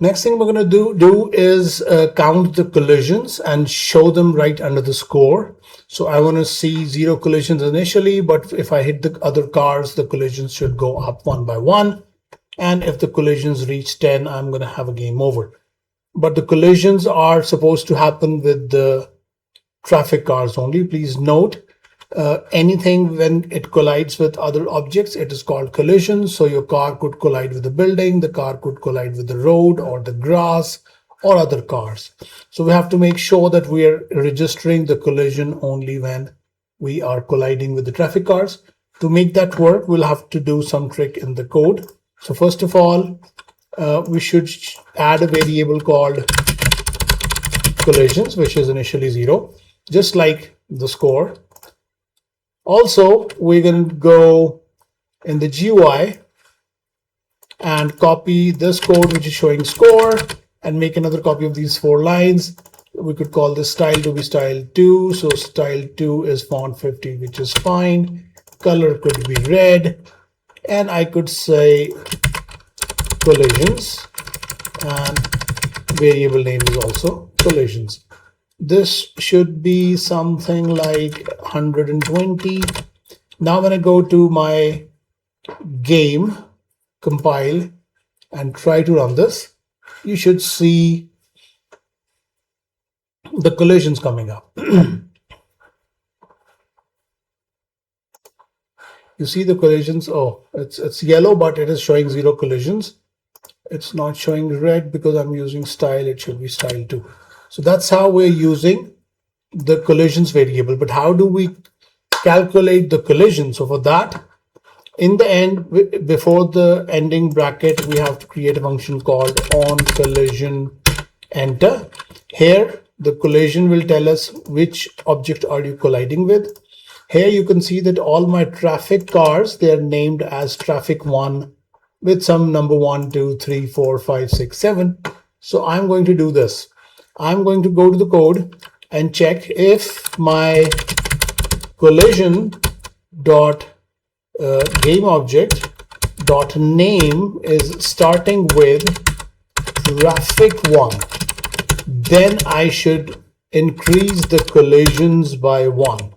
Next thing we're going to do is count the collisions and show them right under the score. So I want to see 0 collisions initially, but if I hit the other cars, the collisions should go up one by one. And if the collisions reach 10, I'm going to have a game over. But the collisions are supposed to happen with the traffic cars only. Please note, anything when it collides with other objects, it is called collision. So your car could collide with the building, the car could collide with the road or the grass or other cars. So we have to make sure that we are registering the collision only when we are colliding with the traffic cars. To make that work, we'll have to do some trick in the code. So first of all, we should add a variable called collisions, which is initially 0, just like the score. Also, we're going to go in the GUI and copy this code, which is showing score, and make another copy of these 4 lines. We could call this style to be style 2. So style 2 is font 50, which is fine. Color could be red. And I could say collisions, and variable name is also collisions. This should be something like 120. Now when I go to my game, compile, and try to run this, you should see the collisions coming up. You see the collisions. Oh, it's yellow, but it is showing 0 collisions. It's not showing red because I'm using style. It should be style 2. So that's how we're using the collisions variable. But how do we calculate the collision? So for that, in the end, before the ending bracket, we have to create a function called onCollisionEnter. Here, the collision will tell us which object are you colliding with. Here you can see that all my traffic cars, they are named as traffic 1 with some number 1, 2, 3, 4, 5, 6, 7. So I'm going to do this. I'm going to go to the code and check if my collision dot game object dot name is starting with traffic 1. Then I should increase the collisions by 1.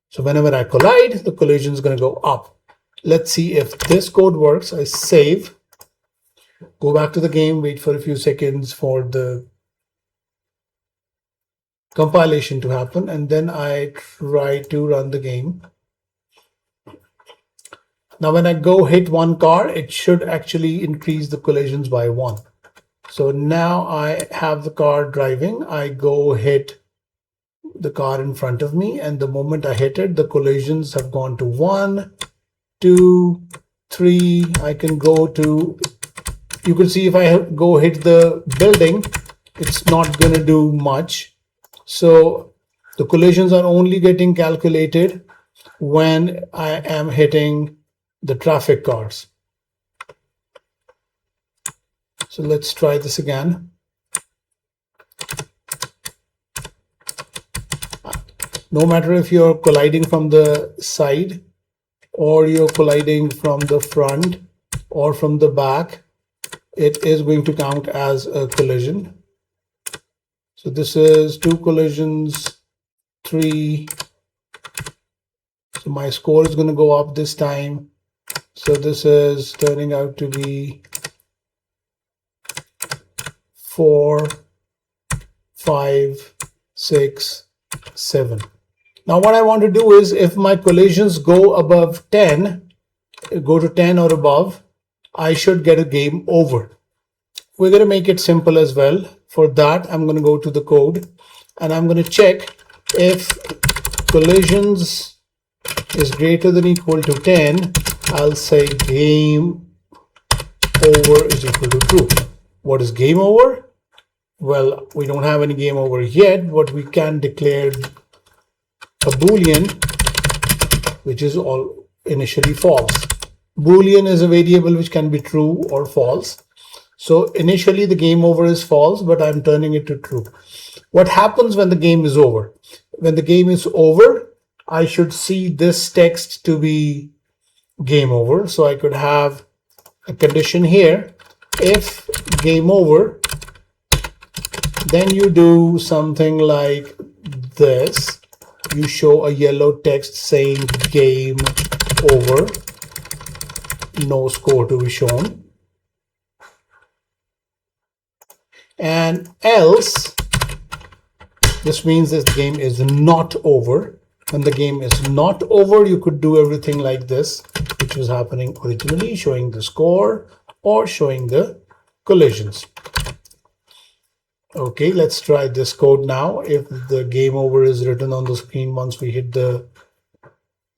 So whenever I collide, the collision is going to go up. Let's see if this code works. I save, go back to the game, wait for a few seconds for the compilation to happen, and then I try to run the game. Now when I go hit one car, it should actually increase the collisions by 1. So now I have the car driving. I go hit the car in front of me, and the moment I hit it, the collisions have gone to 1, 2, 3. I can go to, you can see if I go hit the building, it's not going to do much. So the collisions are only getting calculated when I am hitting the traffic cars. So let's try this again. No matter if you're colliding from the side or you're colliding from the front or from the back, it is going to count as a collision. So this is 2 collisions, 3. So my score is going to go up this time. So this is turning out to be 4, 5, 6, 7. Now what I want to do is, if my collisions go above 10, go to 10 or above, I should get a game over. We're going to make it simple as well. For that, I'm going to go to the code and I'm going to check if collisions is greater than equal to 10. I'll say game over is equal to true. What is game over? Well, we don't have any game over yet, but we can declare a Boolean, which is all initially false. Boolean is a variable which can be true or false. So initially the game over is false, but I'm turning it to true. What happens when the game is over? When the game is over, I should see this text to be game over. So I could have a condition here. If game over, then you do something like this. You show a yellow text saying game over, no score to be shown. And else, this means this game is not over. When the game is not over, you could do everything like this, which was happening originally, showing the score or showing the collisions. Okay, let's try this code now. If the game over is written on the screen once we hit the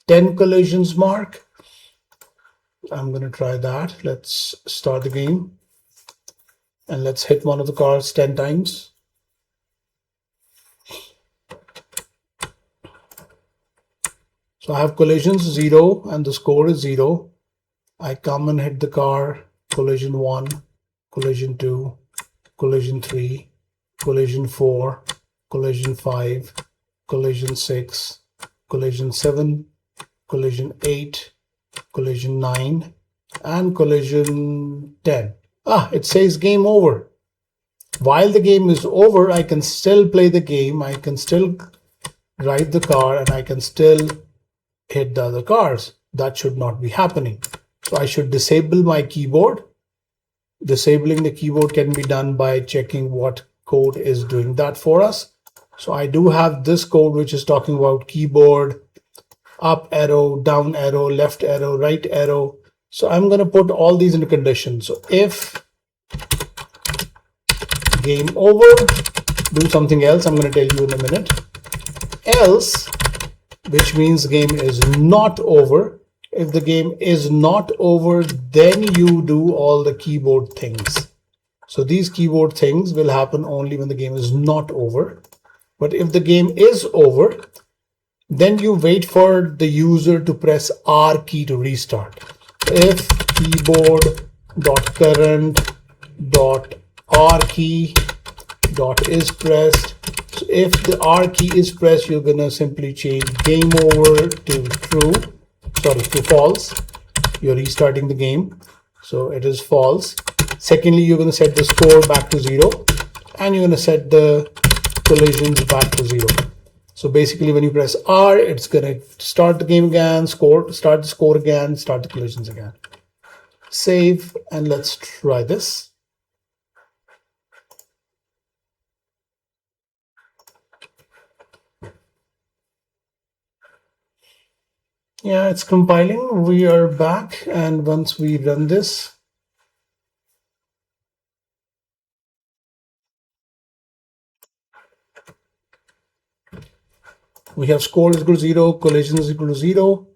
10 collisions mark, I'm going to try that. Let's start the game and let's hit one of the cars 10 times. So I have collisions 0 and the score is 0. I come and hit the car, collision 1, collision 2, collision 3, collision 4, collision 5, collision 6, collision 7, collision 8, collision 9, and collision 10. It says game over. While the game is over, I can still play the game, I can still ride the car, and I can still hit the other cars. That should not be happening. So I should disable my keyboard. Disabling the keyboard can be done by checking what code is doing that for us. So I do have this code which is talking about keyboard, up arrow, down arrow, left arrow, right arrow. So I'm going to put all these into conditions. So if game over, do something else. I'm going to tell you in a minute. Else, which means game is not over. If the game is not over, then you do all the keyboard things. So these keyboard things will happen only when the game is not over. But if the game is over, then you wait for the user to press R key to restart. If keyboard.current.R key is pressed, so if the R key is pressed, you're gonna simply change game over to false. You're restarting the game, so it is false. Secondly, you're gonna set the score back to 0, and you're gonna set the collisions back to 0. So basically, when you press R, it's gonna start the game again, start the score again, start the collisions again. Save, and let's try this. Yeah, it's compiling. We are back, and once we run this, we have score is equal to 0, collision is equal to 0.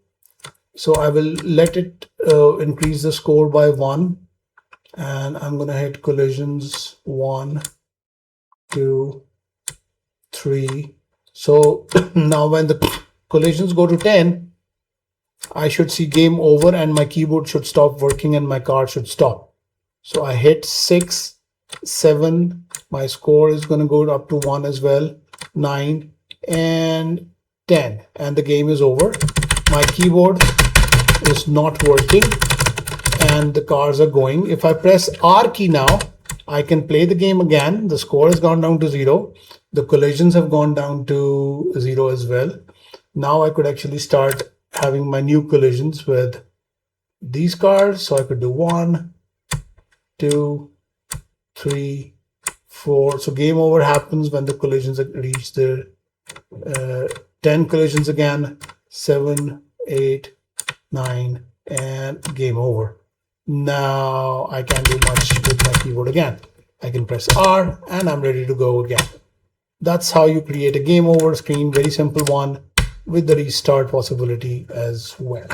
So I will let it increase the score by 1, and I'm going to hit collisions 1, 2, 3. So now when the collisions go to 10, I should see game over and my keyboard should stop working and my car should stop. So I hit 6, 7, my score is going to go up to 1 as well, 9 and 10, and the game is over. My keyboard is not working and the cars are going. If I press R key now, I can play the game again. The score has gone down to 0. The collisions have gone down to 0 as well. Now I could actually start having my new collisions with these cars. So I could do 1, 2, 3, 4. So game over happens when the collisions reach the 10 collisions again, 7, 8, 9, and game over. Now I can't do much with my keyboard again. I can press R and I'm ready to go again. That's how you create a game over screen. Very simple one with the restart possibility as well.